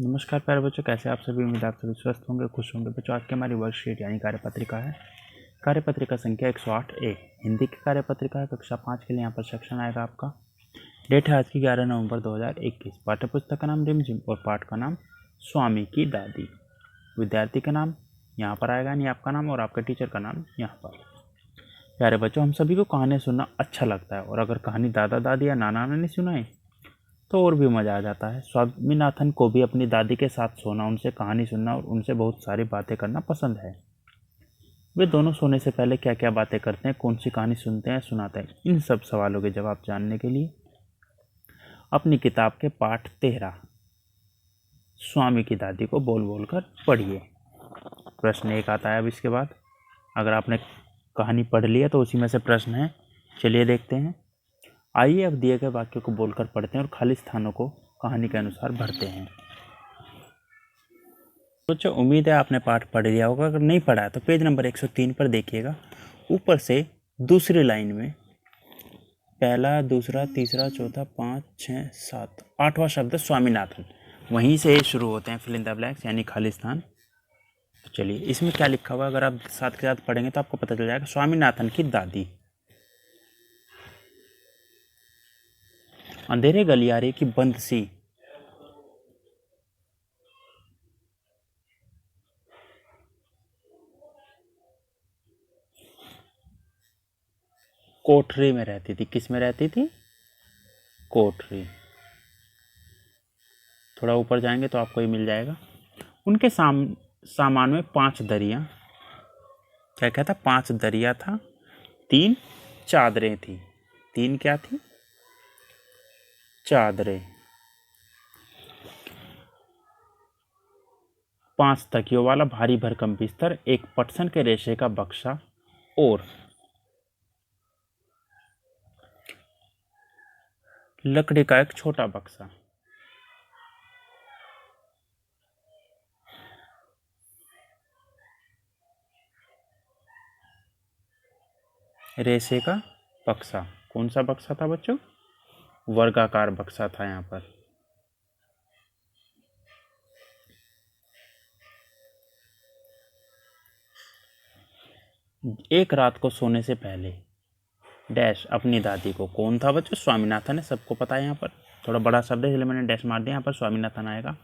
नमस्कार प्यारे बच्चों, कैसे आप सभी। उम्मीद आप सभी स्वस्थ होंगे, खुश होंगे। बच्चों, आज की हमारी वर्कशीट यानी कार्यपत्रिका है। कार्यपत्रिका संख्या 108A हिंदी की कार्यपत्रिका है। कक्षा 5 के लिए यहाँ पर सेक्शन आएगा आपका। डेट है आज की 11 नवंबर 2021। पाठ्य पुस्तक का नाम रिमझिम और पाठ का नाम स्वामी की दादी। विद्यार्थी का नाम यहाँ पर आएगा, यानी आपका नाम, और आपके टीचर का नाम यहाँ पर। प्यारे बच्चों, हम सभी को कहानियाँ सुनना अच्छा लगता है, और अगर कहानी दादा दादी या नाना नानी सुनाए तो और भी मज़ा आ जाता है। स्वामीनाथन को भी अपनी दादी के साथ सोना, उनसे कहानी सुनना और उनसे बहुत सारी बातें करना पसंद है। वे दोनों सोने से पहले क्या क्या बातें करते हैं, कौन सी कहानी सुनते हैं, सुनाते हैं, इन सब सवालों के जवाब जानने के लिए अपनी किताब के पाठ 13 स्वामी की दादी को बोल बोल कर पढ़िए। प्रश्न 1 आता है अब इसके बाद। अगर आपने कहानी पढ़ ली है तो उसी में से प्रश्न है। चलिए देखते हैं। आइए अब दिए गए वाक्यों को बोलकर पढ़ते हैं और खाली स्थानों को कहानी के अनुसार भरते हैं। बच्चों, उम्मीद है आपने पाठ पढ़ लिया होगा। अगर नहीं पढ़ा है तो पेज नंबर 103 पर देखिएगा। ऊपर से दूसरी लाइन में पहला, दूसरा, तीसरा, चौथा, 5, 6, 7, 8वां शब्द स्वामीनाथन, वहीं से शुरू होते हैं फिल इन द ब्लैंक्स यानी खाली स्थान। तो चलिए, इसमें क्या लिखा हुआ, अगर आप साथ के साथ पढ़ेंगे तो आपको पता चल जाएगा। स्वामीनाथन की दादी। अंधेरे गलियारे की बंद सी कोठरी में रहती थी। किस में रहती थी? कोठरी। थोड़ा ऊपर जाएंगे तो आपको ये मिल जाएगा। उनके सामान में 5 दरियां, क्या क्या था? 5 दरिया था, 3 चादरें थी। 3 क्या थी? चादरें। 5 तकियों वाला भारी भरकम बिस्तर, एक पटसन के रेशे का बक्सा और लकड़ी का एक छोटा बक्सा। रेशे का बक्सा, कौन सा बक्सा था बच्चों? वर्गाकार बक्सा था यहाँ पर। एक रात को सोने से पहले डैश अपनी दादी को, कौन था बच्चों? स्वामीनाथन है, सबको पता है। यहाँ पर थोड़ा बड़ा शब्द है इसलिए मैंने डैश मार दिया। यहाँ पर स्वामीनाथन आएगा।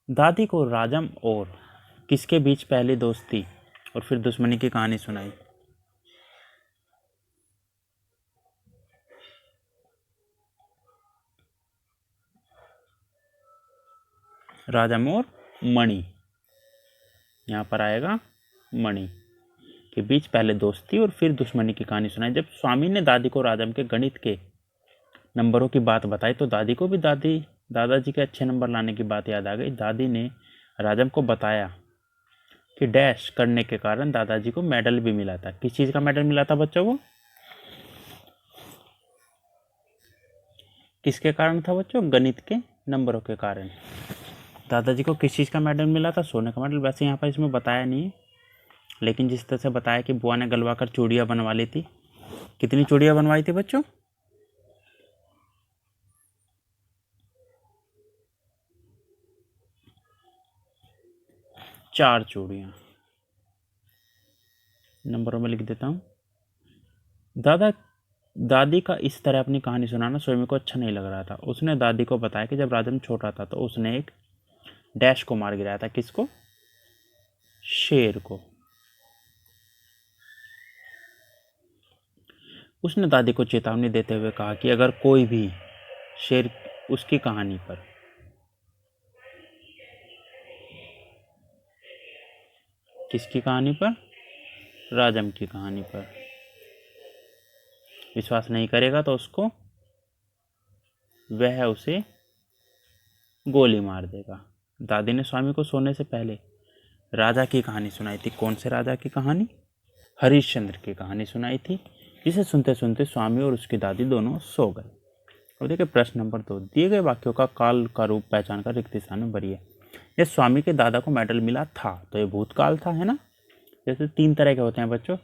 दादी को राजम और किसके बीच पहली दोस्ती और फिर दुश्मनी की कहानी सुनाई। राजम और मणि, यहाँ पर आएगा मणि के बीच पहले दोस्ती और फिर दुश्मनी की कहानी सुनाई। जब स्वामी ने दादी को राजम के गणित के नंबरों की बात बताई तो दादी को भी दादाजी के अच्छे नंबर लाने की बात याद आ गई। दादी ने राजम को बताया कि डैश करने के कारण दादाजी को मेडल भी मिला था। किस चीज़ का मेडल मिला था बच्चों? वो किसके कारण था बच्चों? गणित के नंबरों के कारण दादाजी को किस चीज़ का मेडल मिला था? सोने का मेडल। वैसे यहाँ पर इसमें बताया नहीं है, लेकिन जिस तरह से बताया कि बुआ ने गलवा कर चूड़ियाँ बनवा ली थी। कितनी चूड़ियाँ बनवाई थी बच्चों? 4 चूड़ियाँ। नंबरों में लिख देता हूँ। दादी का इस तरह अपनी कहानी सुनाना स्वयं को अच्छा नहीं लग रहा था। उसने दादी को बताया कि जब राजन छोटा था तो उसने एक डैश को मार गिराया था। किसको? शेर को। उसने दादी को चेतावनी देते हुए कहा कि अगर कोई भी शेर उसकी कहानी पर किसकी कहानी पर? राजम की कहानी पर विश्वास नहीं करेगा तो वह उसे गोली मार देगा। दादी ने स्वामी को सोने से पहले राजा की कहानी सुनाई थी। कौन से राजा की कहानी? हरिश्चंद्र की कहानी सुनाई थी, जिसे सुनते सुनते स्वामी और उसकी दादी दोनों सो गए। और देखिए प्रश्न नंबर 2, दिए गए वाक्यों का काल का रूप पहचान कर रिक्त स्थान में भरिए। ये स्वामी के दादा को मेडल मिला था तो ये भूतकाल था, है ना। जैसे 3 तरह के होते हैं बच्चों,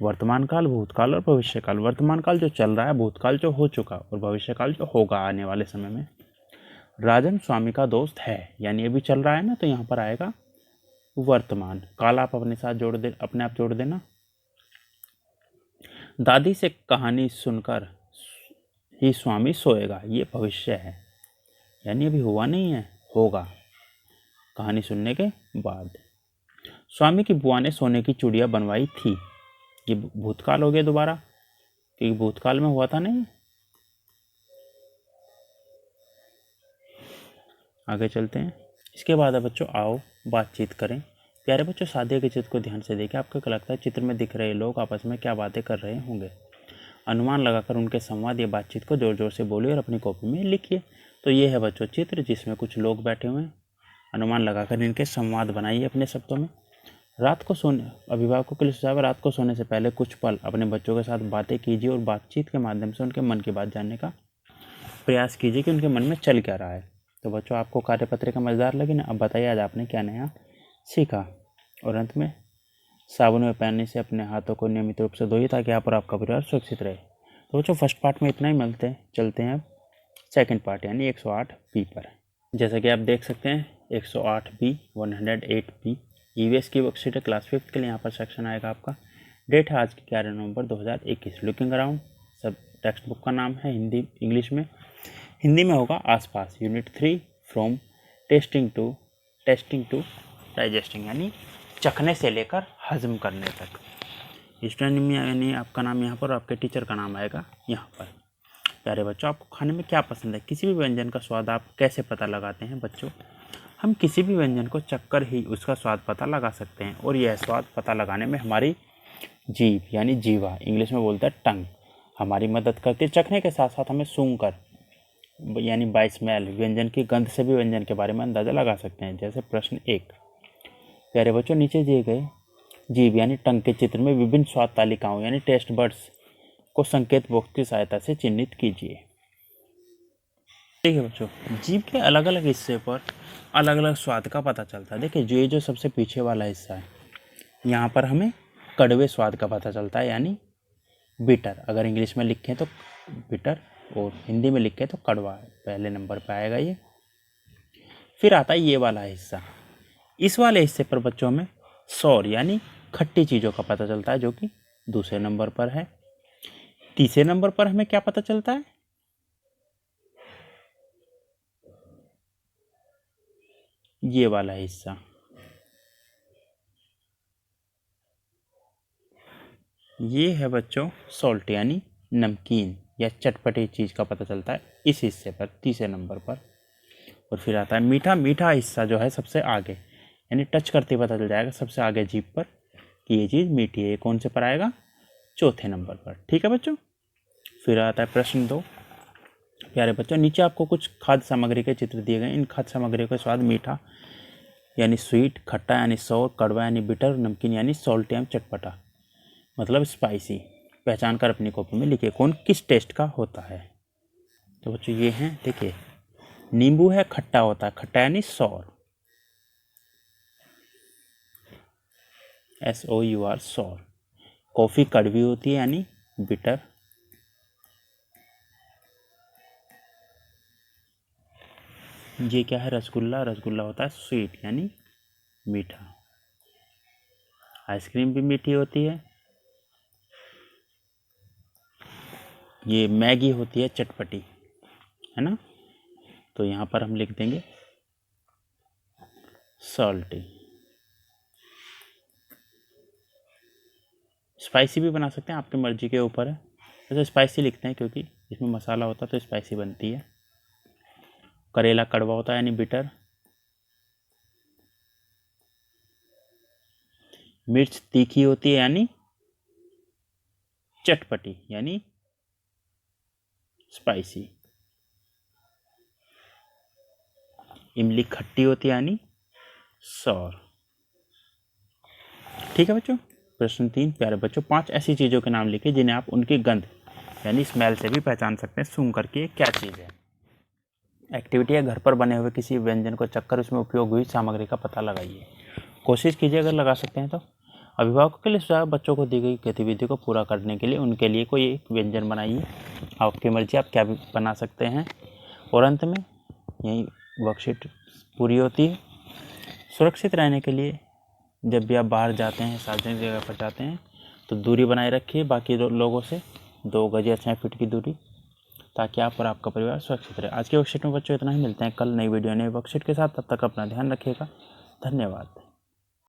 वर्तमान काल, भूतकाल और भविष्य काल। वर्तमान काल जो चल रहा है, भूतकाल जो हो चुका और भविष्य काल जो होगा आने वाले समय में। राजन स्वामी का दोस्त है, यानी अभी चल रहा है ना, तो यहाँ पर आएगा वर्तमान। काल आप अपने साथ जोड़ दे, अपने आप जोड़ देना। दादी से कहानी सुनकर ही स्वामी सोएगा, ये भविष्य है, यानी अभी हुआ नहीं है, होगा कहानी सुनने के बाद। स्वामी की बुआ ने सोने की चूड़ियाँ बनवाई थी, ये भूतकाल हो गया दोबारा, क्योंकि भूतकाल में हुआ था नहीं। आगे चलते हैं। इसके बाद अब बच्चों आओ बातचीत करें। प्यारे बच्चों, सादिया के चित्र को ध्यान से देखें। आपको क्या लगता है चित्र में दिख रहे लोग आपस में क्या बातें कर रहे होंगे? अनुमान लगाकर उनके संवाद या बातचीत को जोर जोर से बोलिए और अपनी कॉपी में लिखिए। तो ये है बच्चों चित्र, जिसमें कुछ लोग बैठे हुए हैं। अनुमान लगाकर इनके संवाद बनाइए अपने शब्दों में। रात को सोने अभिभावकों के लिए सुझाव है, रात को सोने से पहले कुछ पल अपने बच्चों के साथ बातें कीजिए और बातचीत के माध्यम से उनके मन की बात जानने का प्रयास कीजिए कि उनके मन में चल क्या रहा है। तो बच्चों आपको कार्यपत्रिका मज़ेदार लगी ना? अब बताइए आज आपने क्या नया सीखा। और अंत में साबुन में पानी से अपने हाथों को नियमित रूप से धोइए ताकि आप और आपका परिवार सुरक्षित रहे। तो बच्चों फर्स्ट पार्ट में इतना ही चलते हैं अब सेकंड पार्ट यानी 108 बी पर। जैसा कि आप देख सकते हैं 108 बी 108 बी ईवीएस की वर्कशीट है क्लास 5 के लिए। यहाँ पर सेक्शन आएगा आपका। डेट है आज की 11 नवंबर 2021। लुकिंग अराउंड सब टेक्स्ट बुक का नाम है हिंदी इंग्लिश में। हिंदी में होगा आसपास। Unit 3 from testing to digesting, यानी चखने से लेकर हजम करने तक। स्टूडेंट में यानी आपका नाम यहाँ पर और आपके टीचर का नाम आएगा यहाँ पर। प्यारे बच्चों, आपको खाने में क्या पसंद है? किसी भी व्यंजन का स्वाद आप कैसे पता लगाते हैं बच्चों? हम किसी भी व्यंजन को चखकर ही उसका स्वाद पता लगा सकते हैं, और यह स्वाद पता लगाने में हमारी जीभ यानी जीवा, इंग्लिश में बोलते हैं टंग, हमारी मदद करती है। चखने के साथ साथ हमें सूंघकर यानी बाय स्मेल व्यंजन की गंध से भी व्यंजन के बारे में अंदाज़ा लगा सकते हैं। जैसे प्रश्न 1, प्यारे बच्चों नीचे दिए गए जीभ यानी टंग के चित्र में विभिन्न स्वाद तालिकाओं यानी टेस्ट बर्ड्स को संकेत बॉक्स की सहायता से चिन्हित कीजिए। ठीक है बच्चों, जीभ के अलग अलग हिस्से पर अलग अलग स्वाद का पता चलता है। देखिए ये जो सबसे पीछे वाला हिस्सा है, यहाँ पर हमें कड़वे स्वाद का पता चलता है यानी बिटर। अगर इंग्लिश में लिखें तो बिटर और हिंदी में लिखें तो कड़वा, पहले नंबर पर आएगा ये। फिर आता है ये वाला हिस्सा। इस वाले हिस्से पर बच्चों में सौर यानी खट्टी चीज़ों का पता चलता है, जो कि दूसरे नंबर पर है। तीसरे नंबर पर हमें क्या पता चलता है? ये वाला हिस्सा। ये है बच्चों सॉल्ट यानी नमकीन या चटपटी चीज़ का पता चलता है इस हिस्से पर, तीसरे नंबर पर। और फिर आता है मीठा। मीठा हिस्सा जो है सबसे आगे, यानी टच करते पता चल जाएगा सबसे आगे जीभ पर कि ये चीज़ मीठी है। ये कौन से पर आएगा? चौथे नंबर पर। ठीक है बच्चों। फिर आता है प्रश्न 2। प्यारे बच्चों नीचे आपको कुछ खाद्य सामग्री के चित्र दिए गए। इन खाद्य सामग्रियों का स्वाद मीठा यानी स्वीट, खट्टा यानी सौर, कड़वा यानी बिटर, नमकीन यानी सॉल्ट यानी चटपटा मतलब स्पाइसी पहचान कर अपनी कॉपी में लिखिए कौन किस टेस्ट का होता है। तो बच्चों ये हैं, देखिए नींबू है खट्टा होता है, खट्टा यानी सौर, SOUR सौर। कॉफ़ी कड़वी होती है यानी बिटर। ये क्या है? रसगुल्ला। रसगुल्ला होता है स्वीट यानी मीठा। आइसक्रीम भी मीठी होती है। ये मैगी होती है चटपटी, है ना? तो यहाँ पर हम लिख देंगे सॉल्टी। स्पाइसी भी बना सकते हैं, आपकी मर्जी के ऊपर है। वैसे स्पाइसी लिखते हैं क्योंकि इसमें मसाला होता है तो स्पाइसी बनती है। करेला कड़वा होता है यानी बिटर। मिर्च तीखी होती है यानी चटपटी यानी स्पाइसी। इमली खट्टी होती है यानी सौर। ठीक है बच्चों। प्रश्न 3, प्यारे बच्चों 5 ऐसी चीज़ों के नाम लिखिए जिन्हें आप उनकी गंध यानी स्मेल से भी पहचान सकते हैं। सूंघ करके क्या चीज़ है? एक्टिविटी है घर पर बने हुए किसी व्यंजन को चखकर उसमें उपयोग हुई सामग्री का पता लगाइए। कोशिश कीजिए अगर लगा सकते हैं तो। अभिभावकों के लिए सुझाव, बच्चों को दी गई गतिविधि को पूरा करने के लिए उनके लिए कोई एक व्यंजन बनाइए। आपकी मर्जी, आप क्या भी बना सकते हैं। और अंत में यही वर्कशीट पूरी होती है। सुरक्षित रहने के लिए जब भी आप बाहर जाते हैं, सार्वजनिक जगह पर जाते हैं, तो दूरी बनाए रखिए बाकी लोगों से, 2 गज या 6 फीट की दूरी, ताकि आप और आपका परिवार सुरक्षित रहे। आज के वर्कशीट में बच्चों इतना ही, मिलते हैं कल नई वीडियो नए वर्कशीट के साथ। तब तक अपना ध्यान रखिएगा। धन्यवाद।